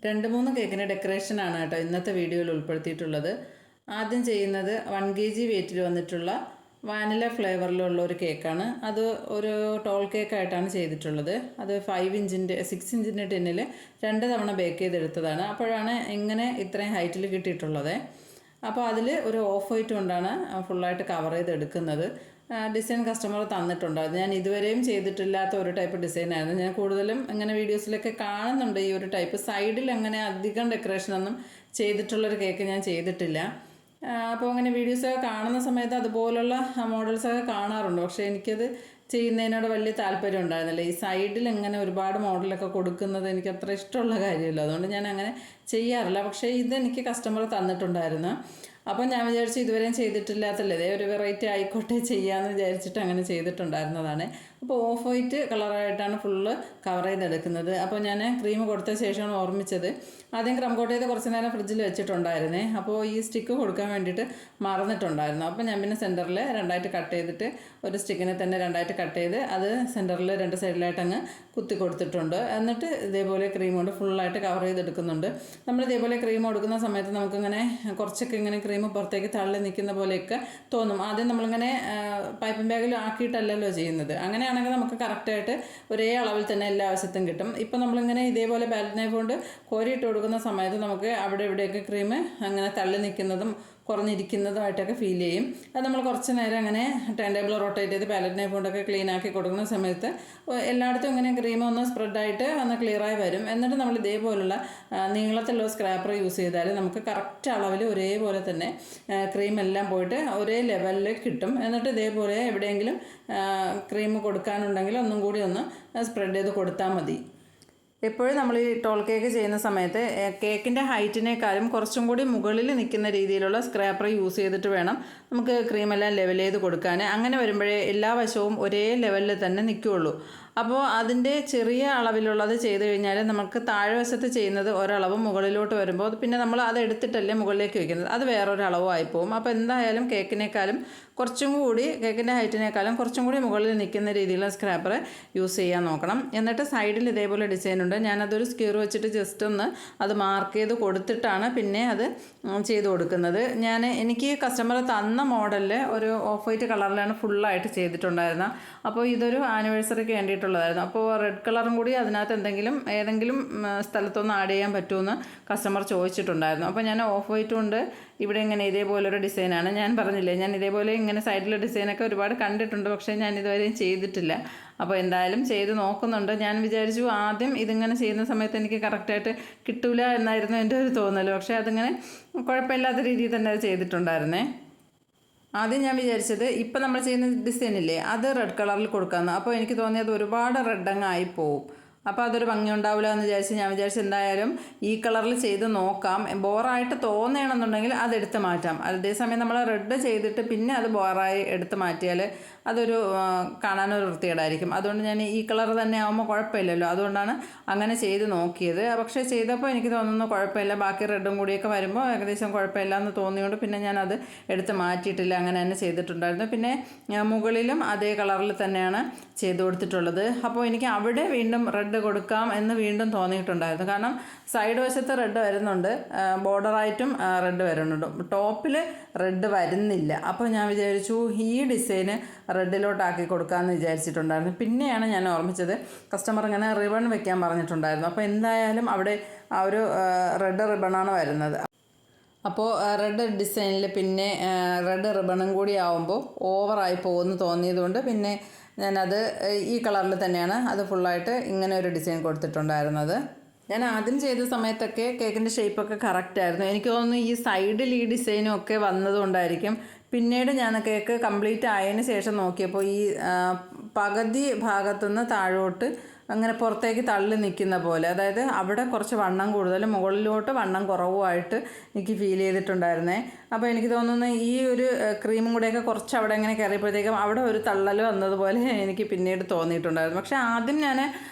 2-3 കേക്കിൻ്റെ ഡെക്കറേഷനാണ് കേട്ടോ ഇന്നത്തെ വീഡിയോയിൽ ഉൾപ്പെടുത്തിയിട്ടുള്ളത്. ആദ്യം ചെയ്യുന്നത് 1 kg വെയിറ്റിൽ വന്നിട്ടുള്ള വാനില ഫ്ലേവറിലുള്ള ഒരു കേക്കാണ്. അത് ഒരു ടോൾ കേക്കായിട്ടാണ് ചെയ്തിട്ടുള്ളത്. അത് 6 ഇഞ്ചിൻ്റെ ടിന്നിൽ 2 തവണ ബേക്ക് ചെയ്തെടുത്തതാണ്. അപ്പോഴാണ് ഇങ്ങനെ ഇത്രയും ഹൈറ്റിൽ കിട്ടിയിട്ടുള്ളത്. അപ്പോൾ അതിൽ ഒരു ഓഫ് വൈറ്റ് കൊണ്ടാണ് ഫുള്ളായിട്ട് കവർ ചെയ്തെടുക്കുന്നത്. ഡിസൈൻ കസ്റ്റമർ തന്നിട്ടുണ്ടായിരുന്നു. ഞാൻ ഇതുവരെയും ചെയ്തിട്ടില്ലാത്ത ഒരു ടൈപ്പ് ഡിസൈനായിരുന്നു. ഞാൻ കൂടുതലും ഇങ്ങനെ വീഡിയോസിലൊക്കെ കാണുന്നുണ്ട് ഈ ഒരു ടൈപ്പ്. സൈഡിൽ അങ്ങനെ അധികം ഡെക്കറേഷനൊന്നും ചെയ്തിട്ടുള്ളൊരു കേക്ക് ഞാൻ ചെയ്തിട്ടില്ല. അപ്പോൾ അങ്ങനെ വീഡിയോസൊക്കെ കാണുന്ന സമയത്ത് അതുപോലുള്ള മോഡൽസൊക്കെ കാണാറുണ്ട്. പക്ഷേ എനിക്കത് ചെയ്യുന്നതിനോട് വലിയ താല്പര്യം ഉണ്ടായിരുന്നില്ല. ഈ സൈഡിൽ ഇങ്ങനെ ഒരുപാട് മോഡലൊക്കെ കൊടുക്കുന്നത് എനിക്ക് അത്ര ഇഷ്ടമുള്ള കാര്യമില്ല. അതുകൊണ്ട് ഞാൻ അങ്ങനെ ചെയ്യാറില്ല. പക്ഷേ ഇതെനിക്ക് കസ്റ്റമർ തന്നിട്ടുണ്ടായിരുന്നു. അപ്പോൾ ഞാൻ വിചാരിച്ചു ഇതുവരെയും ചെയ്തിട്ടില്ലാത്തല്ലേ, ഒരു വെറൈറ്റി ആയിക്കോട്ടെ ചെയ്യാമെന്ന് വിചാരിച്ചിട്ട് അങ്ങനെ ചെയ്തിട്ടുണ്ടായിരുന്നതാണ്. അപ്പോൾ ഓഫ് വൈറ്റ് കളറായിട്ടാണ് ഫുള്ള് കവർ ചെയ്തെടുക്കുന്നത്. അപ്പോൾ ഞാൻ ക്രീം കൊടുത്ത ശേഷമാണ് ഓർമ്മിച്ചത്. ആദ്യം ക്രം കോട്ട് ചെയ്ത് കുറച്ച് നേരം ഫ്രിഡ്ജിൽ വെച്ചിട്ടുണ്ടായിരുന്നേ. അപ്പോൾ ഈ സ്റ്റിക്ക് കൊടുക്കാൻ വേണ്ടിയിട്ട് മറന്നിട്ടുണ്ടായിരുന്നു. അപ്പോൾ ഞാൻ പിന്നെ സെൻറ്ററിൽ 2ആയിട്ട് കട്ട് ചെയ്തിട്ട് ഒരു സ്റ്റിക്കിനെ തന്നെ 2ആയിട്ട് കട്ട് ചെയ്ത് അത് സെൻറ്ററിൽ 2 സൈഡിലായിട്ട് അങ്ങ് കുത്തി കൊടുത്തിട്ടുണ്ട്. എന്നിട്ട് ഇതേപോലെ ക്രീം കൊണ്ട് ഫുള്ളായിട്ട് കവർ ചെയ്തെടുക്കുന്നുണ്ട്. നമ്മൾ ഇതേപോലെ ക്രീം കൊടുക്കുന്ന സമയത്ത് നമുക്കിങ്ങനെ കുറച്ചൊക്കെ ഇങ്ങനെ ക്രീം പുറത്തേക്ക് തള്ളി നിൽക്കുന്ന പോലെയൊക്കെ തോന്നും. ആദ്യം നമ്മളിങ്ങനെ പൈപ്പിംഗ് ബാഗിൽ ആക്കിയിട്ടല്ലല്ലോ ചെയ്യുന്നത്. അങ്ങനെയാണെങ്കിൽ നമുക്ക് കറക്റ്റായിട്ട് ഒരേ അളവിൽ തന്നെ എല്ലാ ആവശ്യത്തും കിട്ടും. ഇപ്പോൾ നമ്മളിങ്ങനെ ഇതേപോലെ ബാലറ്റ് നൈഫ് കൊണ്ട് കോരിയിട്ട് കൊടുക്കുന്ന സമയത്ത് നമുക്ക് അവിടെ ഇവിടെയൊക്കെ ക്രീം അങ്ങനെ തള്ളി നിൽക്കുന്നതും കുറഞ്ഞിരിക്കുന്നതുമായിട്ടൊക്കെ ഫീൽ ചെയ്യും. അത് നമ്മൾ കുറച്ച് നേരം അങ്ങനെ ടേൺ ടേബിൾ റൊട്ടേറ്റ് ചെയ്ത് പാലറ്റ് നൈഫ് കൊണ്ടൊക്കെ ക്ലീൻ ആക്കി കൊടുക്കുന്ന സമയത്ത് എല്ലായിടത്തും ഇങ്ങനെ ക്രീം ഒന്ന് സ്പ്രെഡായിട്ട് ഒന്ന് ക്ലിയറായി വരും. എന്നിട്ട് നമ്മൾ ഇതേപോലുള്ള നീളത്തിലുള്ള സ്ക്രാപ്പർ യൂസ് ചെയ്താൽ നമുക്ക് കറക്റ്റ് അളവിൽ ഒരേപോലെ തന്നെ ക്രീം എല്ലാം പോയിട്ട് ഒരേ ലെവലിൽ കിട്ടും. എന്നിട്ട് ഇതേപോലെ എവിടെയെങ്കിലും ക്രീം കൊടുക്കാനുണ്ടെങ്കിൽ ഒന്നും കൂടി ഒന്ന് സ്പ്രെഡ് ചെയ്ത് കൊടുത്താൽ മതി. എപ്പോഴും നമ്മൾ ഈ ടോൾ കേക്ക് ചെയ്യുന്ന സമയത്ത് കേക്കിൻ്റെ ഹൈറ്റിനേക്കാളും കുറച്ചും കൂടി മുകളിൽ നിൽക്കുന്ന രീതിയിലുള്ള സ്ക്രാപ്പർ യൂസ് ചെയ്തിട്ട് വേണം നമുക്ക് ക്രീമെല്ലാം ലെവൽ ചെയ്ത് കൊടുക്കാൻ. അങ്ങനെ വരുമ്പോഴേ എല്ലാ വശവും ഒരേ ലെവലിൽ തന്നെ നിൽക്കുകയുള്ളൂ. അപ്പോൾ അതിൻ്റെ ചെറിയ അളവിലുള്ളത് ചെയ്ത് കഴിഞ്ഞാൽ നമുക്ക് താഴ്വശത്ത് ചെയ്യുന്നത് ഒരളവ് മുകളിലോട്ട് വരുമ്പോൾ പിന്നെ നമ്മൾ അത് എടുത്തിട്ടല്ലേ മുകളിലേക്ക് വയ്ക്കുന്നത്, അത് വേറൊരളവും ആയിപ്പോവും. അപ്പോൾ എന്തായാലും കേക്കിനേക്കാളും കുറച്ചും കൂടി കേക്കിൻ്റെ ഹൈറ്റിനേക്കാളും കുറച്ചും കൂടി മുകളിൽ നിൽക്കുന്ന രീതിയിലുള്ള സ്ക്രാപ്പർ യൂസ് ചെയ്യാൻ നോക്കണം. എന്നിട്ട് സൈഡിൽ ഇതേപോലെ ഡിസൈൻ ഉണ്ട്. ഞാനതൊരു സ്ക്യൂർ വെച്ചിട്ട് ജസ്റ്റ് ഒന്ന് അത് മാർക്ക് ചെയ്ത് കൊടുത്തിട്ടാണ് പിന്നെ അത് ചെയ്ത് കൊടുക്കുന്നത്. എനിക്ക് കസ്റ്റമർ തന്ന മോഡലിൽ ഒരു ഓഫ് വൈറ്റ് കളറിലാണ് ഫുള്ളായിട്ട് ചെയ്തിട്ടുണ്ടായിരുന്നത്. അപ്പോൾ ഇതൊരു ആനിവേഴ്സറിക്ക് വേണ്ടിയിട്ടുള്ളതായിരുന്നു. അപ്പോൾ റെഡ് കളറും കൂടി അതിനകത്ത് ഏതെങ്കിലും സ്ഥലത്തൊന്ന് ആഡ് ചെയ്യാൻ പറ്റുമെന്ന് കസ്റ്റമർ ചോദിച്ചിട്ടുണ്ടായിരുന്നു. അപ്പോൾ ഞാൻ ഓഫ് വൈറ്റ് കൊണ്ട് ഇവിടെ ഇങ്ങനെ ഇതേപോലൊരു ഡിസൈനാണ്. ഞാൻ പറഞ്ഞില്ലേ, ഞാൻ ഇതേപോലെ ഇങ്ങനെ സൈഡിലെ ഡിസൈനൊക്കെ ഒരുപാട് കണ്ടിട്ടുണ്ട്, പക്ഷേ ഞാൻ ഇതുവരെയും ചെയ്തിട്ടില്ല. അപ്പോൾ എന്തായാലും ചെയ്ത് നോക്കുന്നുണ്ട്. ഞാൻ വിചാരിച്ചു ആദ്യം ഇതിങ്ങനെ ചെയ്യുന്ന സമയത്ത് എനിക്ക് കറക്റ്റായിട്ട് കിട്ടൂല എന്നായിരുന്നു എൻ്റെ ഒരു തോന്നൽ. പക്ഷേ അതിങ്ങനെ കുഴപ്പമില്ലാത്ത രീതിയിൽ തന്നെ അത് ചെയ്തിട്ടുണ്ടായിരുന്നേ. ആദ്യം ഞാൻ വിചാരിച്ചത് ഇപ്പം നമ്മൾ ചെയ്യുന്ന ഡിസൈനില്ലേ അത് റെഡ് കളറിൽ കൊടുക്കാമെന്ന്. അപ്പോൾ എനിക്ക് തോന്നിയത് ഒരുപാട് റെഡ് അങ്ങ് ആയിപ്പോവും. അപ്പോൾ അതൊരു ഭംഗി ഉണ്ടാവില്ല എന്ന് ഞാൻ വിചാരിച്ചു എന്തായാലും ഈ കളറിൽ ചെയ്ത് നോക്കാം. ബോറായിട്ട് തോന്നുകയാണെന്നുണ്ടെങ്കിൽ അതെടുത്ത് മാറ്റാം. അതേസമയം നമ്മൾ റെഡ് ചെയ്തിട്ട് പിന്നെ അത് ബോറായി എടുത്ത് മാറ്റിയാൽ അതൊരു കാണാനൊരു വൃത്തികേടായിരിക്കും. അതുകൊണ്ട് ഞാൻ ഈ കളർ തന്നെ ആകുമ്പോൾ കുഴപ്പമില്ലല്ലോ, അതുകൊണ്ടാണ് അങ്ങനെ ചെയ്ത് നോക്കിയത്. പക്ഷേ ചെയ്തപ്പോൾ എനിക്ക് തോന്നുന്നു കുഴപ്പമില്ല. ബാക്കി റെഡും കൂടിയൊക്കെ വരുമ്പോൾ ഏകദേശം കുഴപ്പമില്ല എന്ന് തോന്നിയോണ്ട് പിന്നെ ഞാനത് എടുത്ത് മാറ്റിയിട്ടില്ല, അങ്ങനെ തന്നെ ചെയ്തിട്ടുണ്ടായിരുന്നു. പിന്നെ മുകളിലും അതേ കളറിൽ തന്നെയാണ് ചെയ്ത് കൊടുത്തിട്ടുള്ളത്. അപ്പോൾ എനിക്ക് അവിടെ വീണ്ടും റെഡ് കൊടുക്കാം എന്ന് വീണ്ടും തോന്നിയിട്ടുണ്ടായിരുന്നു. കാരണം സൈഡ് വശത്ത് റെഡ് വരുന്നുണ്ട്, ബോർഡറായിട്ടും റെഡ് വരുന്നുണ്ട്, ടോപ്പിൽ റെഡ് വരുന്നില്ല. അപ്പോൾ ഞാൻ വിചാരിച്ചു ഈ ഡിസൈന് റെഡിലോട്ടാക്കി കൊടുക്കാമെന്ന് വിചാരിച്ചിട്ടുണ്ടായിരുന്നു. പിന്നെയാണ് ഞാൻ ഓർമ്മിച്ചത് കസ്റ്റമർ ഇങ്ങനെ റിബൺ വെക്കാൻ പറഞ്ഞിട്ടുണ്ടായിരുന്നു. അപ്പോൾ എന്തായാലും അവിടെ ആ ഒരു റെഡ് റിബണാണ് വരുന്നത്. അപ്പോൾ റെഡ് ഡിസൈനിൽ പിന്നെ റെഡ് റിബണും കൂടി ആവുമ്പോൾ ഓവറായി പോകുമെന്ന് തോന്നിയതുകൊണ്ട് പിന്നെ ഞാനത് ഈ കളറിൽ തന്നെയാണ് അത് ഫുള്ളായിട്ട് ഇങ്ങനെ ഒരു ഡിസൈൻ കൊടുത്തിട്ടുണ്ടായിരുന്നത്. ഞാൻ ആദ്യം ചെയ്ത സമയത്തൊക്കെ കേക്കിൻ്റെ ഷേപ്പൊക്കെ കറക്റ്റായിരുന്നു. എനിക്ക് തോന്നുന്നു ഈ സൈഡിൽ ഈ ഡിസൈനും ഒക്കെ വന്നതുകൊണ്ടായിരിക്കും. പിന്നീട് ഞാൻ കേക്ക് കംപ്ലീറ്റ് ആയതിന് ശേഷം നോക്കിയപ്പോൾ ഈ പകുതി ഭാഗത്തുനിന്ന് താഴോട്ട് അങ്ങനെ പുറത്തേക്ക് തള്ളി നിൽക്കുന്ന പോലെ, അതായത് അവിടെ കുറച്ച് വണ്ണം കൂടുതലും മുകളിലോട്ട് വണ്ണം കുറവുമായിട്ട് എനിക്ക് ഫീൽ ചെയ്തിട്ടുണ്ടായിരുന്നേ. അപ്പോൾ എനിക്ക് തോന്നുന്നു ഈ ഒരു ക്രീമും കൂടെയൊക്കെ കുറച്ച് അവിടെ ഇങ്ങനെ കയറിയപ്പോഴത്തേക്കും അവിടെ ഒരു തള്ളൽ വന്നതുപോലെ എനിക്ക് പിന്നീട് തോന്നിയിട്ടുണ്ടായിരുന്നു. പക്ഷേ ആദ്യം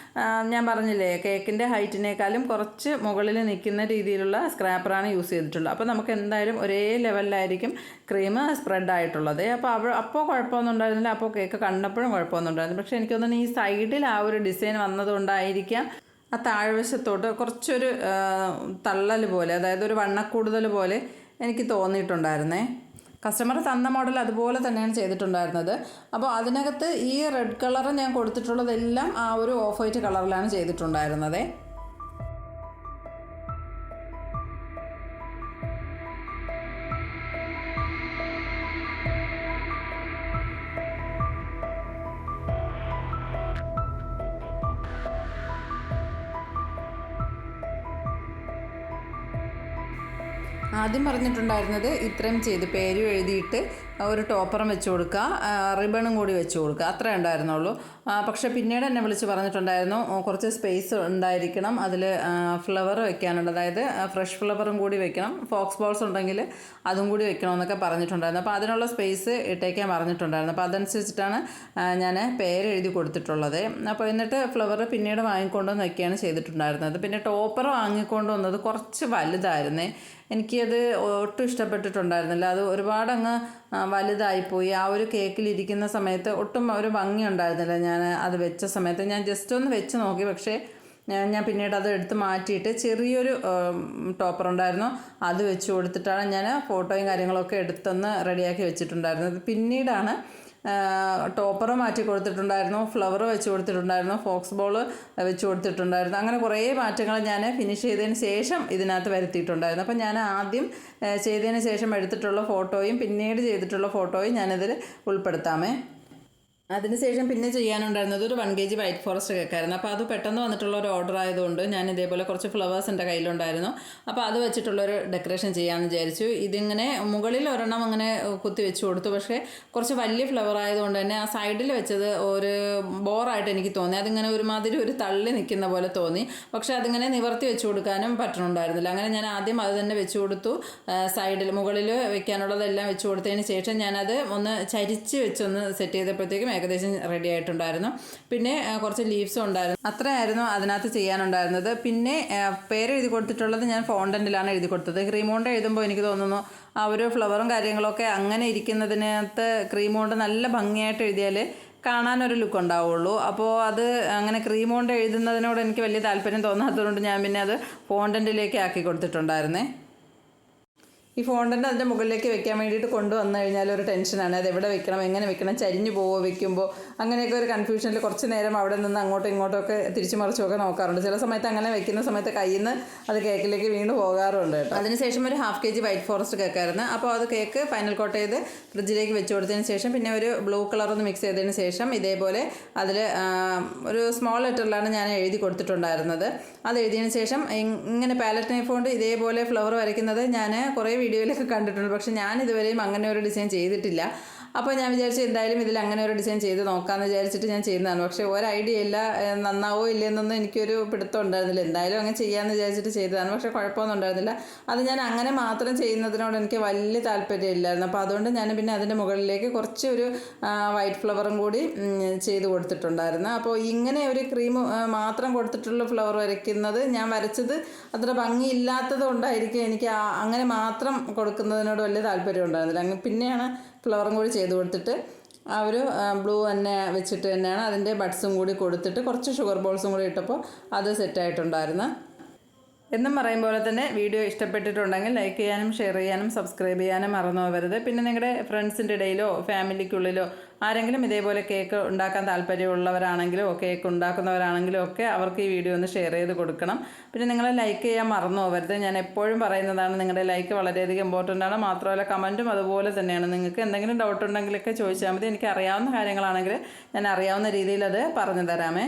ഞാൻ പറഞ്ഞില്ലേ കേക്കിൻ്റെ ഹൈറ്റിനേക്കാളും കുറച്ച് മുകളിൽ നിൽക്കുന്ന രീതിയിലുള്ള സ്ക്രാപ്പറാണ് യൂസ് ചെയ്തിട്ടുള്ളത്. അപ്പോൾ നമുക്ക് എന്തായാലും ഒരേ ലെവലിലായിരിക്കും ക്രീം സ്പ്രെഡ് ആയിട്ടുള്ളത്. അപ്പോൾ കുഴപ്പമൊന്നും ഉണ്ടായിരുന്നില്ല. അപ്പോൾ കേക്ക് കണ്ടപ്പോഴും കുഴപ്പമൊന്നും ഉണ്ടായിരുന്നു. പക്ഷേ എനിക്ക് തോന്നുന്നു ഈ സൈഡിൽ ആ ഒരു ഡിസൈൻ വന്നതുകൊണ്ടായിരിക്കാം ആ താഴ്വശത്തോട്ട് കുറച്ചൊരു തള്ളൽ പോലെ, അതായത് ഒരു വണ്ണക്കൂടുതൽ പോലെ എനിക്ക് തോന്നിയിട്ടുണ്ടായിരുന്നേ. കസ്റ്റമർ തന്ന മോഡൽ അതുപോലെ തന്നെയാണ് ചെയ്തിട്ടുണ്ടായിരുന്നത്. അപ്പോൾ അതിനകത്ത് ഈ റെഡ് കളർ ഞാൻ കൊടുത്തിട്ടുള്ളതെല്ലാം ആ ഒരു ഓഫ് വൈറ്റ് കളറിലാണ് ചെയ്തിട്ടുണ്ടായിരുന്നത്. ആദ്യം പറഞ്ഞിട്ടുണ്ടായിരുന്നത് ഇത്രയും ചെയ്ത് പേരും എഴുതിയിട്ട് ഒരു ടോപ്പറും വെച്ച് കൊടുക്കുക, റിബണും കൂടി വെച്ച് കൊടുക്കുക, അത്രേ ഉണ്ടായിരുന്നുള്ളൂ. പക്ഷേ പിന്നീട് എന്നെ വിളിച്ച് പറഞ്ഞിട്ടുണ്ടായിരുന്നു കുറച്ച് സ്പേസ് ഉണ്ടായിരിക്കണം, അതിൽ ഫ്ലവർ വെക്കാനുണ്ട്, അതായത് ഫ്രഷ് ഫ്ലവറും കൂടി വെക്കണം, ഫോക്സ് ബോൾസ് ഉണ്ടെങ്കിൽ അതും കൂടി വെക്കണമെന്നൊക്കെ പറഞ്ഞിട്ടുണ്ടായിരുന്നു. അപ്പോൾ അതിനുള്ള സ്പേസ് ഇട്ടേക്കാൻ പറഞ്ഞിട്ടുണ്ടായിരുന്നു. അപ്പോൾ അതനുസരിച്ചിട്ടാണ് ഞാൻ പേര് എഴുതി കൊടുത്തിട്ടുള്ളത്. അപ്പോൾ എന്നിട്ട് ഫ്ലവർ പിന്നീട് വാങ്ങിക്കൊണ്ടുവന്ന് വയ്ക്കുകയാണ് ചെയ്തിട്ടുണ്ടായിരുന്നത്. പിന്നെ ടോപ്പർ വാങ്ങിക്കൊണ്ട് വന്നത് കുറച്ച് വലുതായിരുന്നേ. എനിക്കത് ഒട്ടും ഇഷ്ടപ്പെട്ടിട്ടുണ്ടായിരുന്നില്ല. അത് ഒരുപാടങ്ങ് വലുതായിപ്പോയി. ആ ഒരു കേക്കിലിരിക്കുന്ന സമയത്ത് ഒട്ടും ഒരു ഭംഗി ഉണ്ടായിരുന്നില്ല. ഞാൻ അത് വെച്ച സമയത്ത് ഞാൻ ജസ്റ്റ് ഒന്ന് വെച്ച് നോക്കി, പക്ഷേ ഞാൻ പിന്നീട് അത് എടുത്ത് മാറ്റിയിട്ട് ചെറിയൊരു ടോപ്പർ ഉണ്ടായിരുന്നു, അത് വെച്ച് കൊടുത്തിട്ടാണ് ഞാൻ ഫോട്ടോയും കാര്യങ്ങളൊക്കെ എടുത്തൊന്ന് റെഡിയാക്കി വെച്ചിട്ടുണ്ടായിരുന്നത്. പിന്നീടാണ് ടോപ്പർ മാറ്റി കൊടുത്തിട്ടുണ്ടായിരുന്നു, ഫ്ലവർ വെച്ച് കൊടുത്തിട്ടുണ്ടായിരുന്നു, ഫോക്സ് ബോൾ വെച്ച് കൊടുത്തിട്ടുണ്ടായിരുന്നു. അങ്ങനെ കുറേ മാറ്റങ്ങൾ ഞാൻ ഫിനിഷ് ചെയ്തതിന് ശേഷം ഇതിനകത്ത് വരുത്തിയിട്ടുണ്ടായിരുന്നു. അപ്പോൾ ഞാൻ ആദ്യം ചെയ്തതിന് ശേഷം എടുത്തിട്ടുള്ള ഫോട്ടോയും പിന്നീട് ചെയ്തിട്ടുള്ള ഫോട്ടോയും ഞാനിതിൽ ഉൾപ്പെടുത്താമേ. അതിനുശേഷം പിന്നെ ചെയ്യാനുണ്ടായിരുന്നത് ഒരു 1 kg വൈറ്റ് ഫോറസ്റ്റ് കേക്കായിരുന്നു. അപ്പോൾ അത് പെട്ടെന്ന് വന്നിട്ടുള്ള ഒരു ഓർഡർ ആയതുകൊണ്ട് ഞാൻ ഇതേപോലെ കുറച്ച് ഫ്ലവേഴ്സ് എൻ്റെ കയ്യിലുണ്ടായിരുന്നു. അപ്പോൾ അത് വെച്ചിട്ടുള്ളൊരു ഡെക്കറേഷൻ ചെയ്യാമെന്ന് വിചാരിച്ചു. ഇതിങ്ങനെ മുകളിൽ ഒരെണ്ണം അങ്ങനെ കുത്തി വെച്ച് കൊടുത്തു. പക്ഷേ കുറച്ച് വലിയ ഫ്ലവർ ആയതുകൊണ്ട് തന്നെ ആ സൈഡിൽ വെച്ചത് ഒരു ബോറായിട്ട് എനിക്ക് തോന്നി. അതിങ്ങനെ ഒരുമാതിരി ഒരു തള്ളി നിൽക്കുന്ന പോലെ തോന്നി. പക്ഷേ അതിങ്ങനെ നിവർത്തി വെച്ച് കൊടുക്കാനും പറ്റണുണ്ടായിരുന്നില്ല. അങ്ങനെ ഞാൻ ആദ്യം അത് തന്നെ വെച്ച് കൊടുത്തു. സൈഡിൽ മുകളിൽ വെക്കാനുള്ളതെല്ലാം വെച്ച് കൊടുത്തതിന് ശേഷം ഞാനത് ഒന്ന് ചരിച്ച് വെച്ചൊന്ന് സെറ്റ് ചെയ്തപ്പോഴത്തേക്കും ഏകദേശം റെഡി ആയിട്ടുണ്ടായിരുന്നു. പിന്നെ കുറച്ച് ലീവ്സും ഉണ്ടായിരുന്നു. അത്രയായിരുന്നു അതിനകത്ത് ചെയ്യാനുണ്ടായിരുന്നത്. പിന്നെ പേര് എഴുതി കൊടുത്തിട്ടുള്ളത് ഞാൻ ഫോണ്ടന്റിലാണ് എഴുതി കൊടുത്തത്. ക്രീം കൊണ്ട് എഴുതുമ്പോൾ എനിക്ക് തോന്നുന്നു ആ ഒരു ഫ്ലവറും കാര്യങ്ങളൊക്കെ അങ്ങനെ ഇരിക്കുന്നതിനകത്ത് ക്രീം കൊണ്ട് നല്ല ഭംഗിയായിട്ട് എഴുതിയാൽ കാണാനൊരു ലുക്ക് ഉണ്ടാവുള്ളൂ. അപ്പോൾ അത് അങ്ങനെ ക്രീം കൊണ്ട് എഴുതുന്നതിനോട് എനിക്ക് വലിയ താല്പര്യം തോന്നാത്തതുകൊണ്ട് ഞാൻ പിന്നെ അത് ഫോണ്ടന്റിലേക്ക് ആക്കി കൊടുത്തിട്ടുണ്ടായിരുന്നേ. ഈ ഫോണ്ടൻ്റ് അതിൻ്റെ മുകളിലേക്ക് വെക്കാൻ വേണ്ടിയിട്ട് കൊണ്ടുവന്നു കഴിഞ്ഞാൽ ഒരു ടെൻഷനാണ്. അത് എവിടെ വെക്കണം, എങ്ങനെ വെക്കണം, ചരിഞ്ഞു പോവോ വെക്കുമ്പോൾ, അങ്ങനെയൊക്കെ ഒരു കൺഫ്യൂഷനിൽ കുറച്ച് നേരം അവിടെ നിന്ന് അങ്ങോട്ടും ഇങ്ങോട്ടൊക്കെ തിരിച്ചു മറിച്ചൊക്കെ നോക്കാറുണ്ട്. ചില സമയത്ത് അങ്ങനെ വെക്കുന്ന സമയത്ത് കയ്യിൽ നിന്ന് അത് കേക്കിലേക്ക് വീണ്ടും പോകാറുണ്ട് കേട്ടോ. അതിനുശേഷം ഒരു 1/2 kg വൈറ്റ് ഫോറസ്റ്റ് കേക്കായിരുന്നു. അപ്പോൾ അത് കേക്ക് ഫൈനൽ കോട്ട് ചെയ്ത് ഫ്രിഡ്ജിലേക്ക് വെച്ച് കൊടുത്തതിന് ശേഷം പിന്നെ ഒരു ബ്ലൂ കളറൊന്ന് മിക്സ് ചെയ്തതിന് ശേഷം ഇതേപോലെ അതിൽ ഒരു സ്മോൾ ലെറ്ററിലാണ് ഞാൻ എഴുതി കൊടുത്തിട്ടുണ്ടായിരുന്നത്. അത് എഴുതിയതിന് ശേഷം ഇങ്ങനെ പാലറ്റ് നൈഫ് കൊണ്ട് ഇതേപോലെ ഫ്ലവർ വരയ്ക്കുന്നത് ഞാൻ കുറേ വീഡിയോയിലൊക്കെ കണ്ടിട്ടുണ്ട്. പക്ഷെ ഞാൻ ഇതുവരെയും അങ്ങനെ ഒരു ഡിസൈൻ ചെയ്തിട്ടില്ല. അപ്പോൾ ഞാൻ വിചാരിച്ചു എന്തായാലും ഇതിൽ അങ്ങനെ ഒരു ഡിസൈൻ ചെയ്ത് നോക്കാമെന്ന് വിചാരിച്ചിട്ട് ഞാൻ ചെയ്യുന്നതാണ്. പക്ഷേ ഒരു ഐഡിയ ഇല്ല, നന്നാവോ ഇല്ലയെന്നൊന്നും എനിക്കൊരു പിടുത്തം ഉണ്ടായിരുന്നില്ല. എന്തായാലും അങ്ങനെ ചെയ്യാമെന്ന് വിചാരിച്ചിട്ട് ചെയ്തതാണ്. പക്ഷേ കുഴപ്പമൊന്നും ഉണ്ടായിരുന്നില്ല. അത് ഞാൻ അങ്ങനെ മാത്രം ചെയ്യുന്നതിനോട് എനിക്ക് വലിയ താല്പര്യമില്ലായിരുന്നു. അപ്പോൾ അതുകൊണ്ട് ഞാൻ പിന്നെ അതിൻ്റെ മുകളിലേക്ക് കുറച്ച് ഒരു വൈറ്റ് ഫ്ലവറും കൂടി ചെയ്ത് കൊടുത്തിട്ടുണ്ടായിരുന്നു. അപ്പോൾ ഇങ്ങനെ ഒരു ക്രീം മാത്രം കൊടുത്തിട്ടുള്ള ഫ്ലവർ വരയ്ക്കുന്നത് ഞാൻ വരച്ചത് അത്ര ഭംഗിയില്ലാത്തത് കൊണ്ടായിരിക്കും എനിക്ക് അങ്ങനെ മാത്രം കൊടുക്കുന്നതിനോട് വലിയ താല്പര്യം ഉണ്ടായിരുന്നില്ല. പിന്നെയാണ് ഫ്ലവറും കൂടി ചെയ്ത് കൊടുത്തിട്ട് ആ ഒരു ബ്ലൂ തന്നെ വെച്ചിട്ട് തന്നെയാണ് അതിൻ്റെ ബഡ്സും കൂടി കൊടുത്തിട്ട് കുറച്ച് ഷുഗർ ബോൾസും കൂടി ഇട്ടപ്പോൾ അത് സെറ്റായിട്ടുണ്ടായിരുന്നു. എന്നും പറയും പോലെ തന്നെ വീഡിയോ ഇഷ്ടപ്പെട്ടിട്ടുണ്ടെങ്കിൽ ലൈക്ക് ചെയ്യാനും ഷെയർ ചെയ്യാനും സബ്സ്ക്രൈബ് ചെയ്യാനും മറന്നു പോകരുത്. പിന്നെ നിങ്ങളുടെ ഫ്രണ്ട്സിൻ്റെ ഇടയിലോ ഫാമിലിക്കുള്ളിലോ ആരെങ്കിലും ഇതേപോലെ കേക്ക് ഉണ്ടാക്കാൻ താല്പര്യമുള്ളവരാണെങ്കിലോ കേക്ക് ഉണ്ടാക്കുന്നവരാണെങ്കിലോ ഒക്കെ അവർക്ക് ഈ വീഡിയോ ഒന്ന് ഷെയർ ചെയ്ത് കൊടുക്കണം. പിന്നെ നിങ്ങൾ ലൈക്ക് ചെയ്യാൻ മറന്നു പോകരുത്. ഞാൻ എപ്പോഴും പറയുന്നതാണ്, നിങ്ങളുടെ ലൈക്ക് വളരെയധികം ഇമ്പോർട്ടൻ്റ് ആണ്. മാത്രമല്ല കമൻറ്റും അതുപോലെ തന്നെയാണ്. നിങ്ങൾക്ക് എന്തെങ്കിലും ഡൗട്ട് ഉണ്ടെങ്കിലൊക്കെ ചോദിച്ചാൽ മതി. എനിക്ക് അറിയാവുന്ന കാര്യങ്ങളാണെങ്കിൽ ഞാൻ അറിയാവുന്ന രീതിയിൽ അത് പറഞ്ഞു തരാമേ.